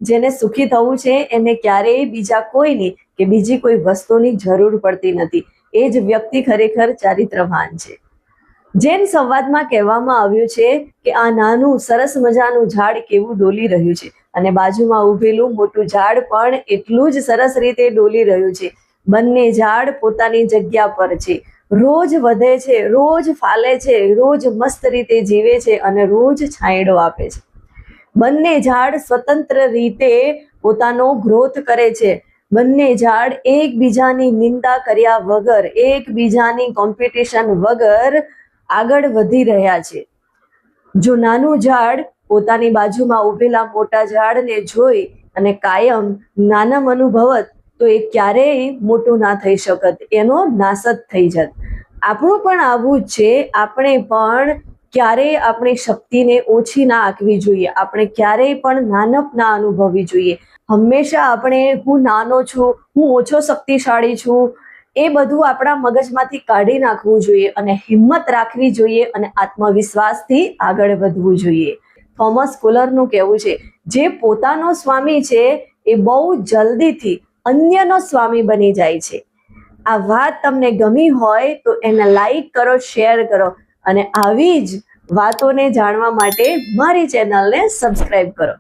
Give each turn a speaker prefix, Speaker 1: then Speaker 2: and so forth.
Speaker 1: જેને સુખી થવું છે એને ક્યારેય બીજા કોઈની કે બીજી કોઈ વસ્તુની જરૂર પડતી નથી. એ જ વ્યક્તિ ખરેખર ચારિત્રવાન છે. જૈન સંવાદમાં કહેવામાં આવ્યું છે કે આ નાનું સરસ મજાનું ઝાડ કેવું ડોલી રહ્યું છે અને બાજુમાં ઊભેલું મોટું ઝાડ પણ એટલું જ સરસ રીતે ડોલી રહ્યું છે. બંને ઝાડ પોતાની જગ્યા પર છે, રોજ વધે છે, રોજ ફાલે છે, રોજ મસ્ત રીતે જીવે છે અને રોજ છાંયડો આપે છે. બંને ઝાડ સ્વતંત્ર રીતે પોતાનો ગ્રોથ કરે છે. બંને ઝાડ એકબીજાની નિંદા કર્યા વગર, એકબીજાની કોમ્પિટિશન વગર આગળ વધી રહ્યા છે. જો નાનું ઝાડ પોતાની બાજુમાં ઉભેલા મોટા ઝાડને જોઈ અને કાયમ નાનમ અનુભવત તો એ ક્યારેય મોટું ના થઈ શકત, એનો નાશ જ થઈ જત. આપણું પણ આવું જ છે. આપણે પણ ક્યારેય આપણી શક્તિને ઓછી ના આંકવી જોઈએ. આપણે ક્યારેય પણ નાનપ ના અનુભવવી જોઈએ. હંમેશા આપણે હું નાનો છું, હું ઓછો શક્તિશાળી છું, એ બધું આપણા મગજમાંથી કાઢી નાખવું જોઈએ અને હિંમત રાખવી જોઈએ અને આત્મવિશ્વાસથી આગળ વધવું જોઈએ. થોમસ કુલરનું કહેવું છે, જે પોતાનો સ્વામી છે એ બહુ જલ્દીથી અન્યનો સ્વામી બની જાય છે. આ વાત તમને ગમી હોય તો એને લાઈક કરો, શેર કરો અને આવી જ વાતોને જાણવા માટે મારી ચેનલને સબસ્ક્રાઇબ કરો.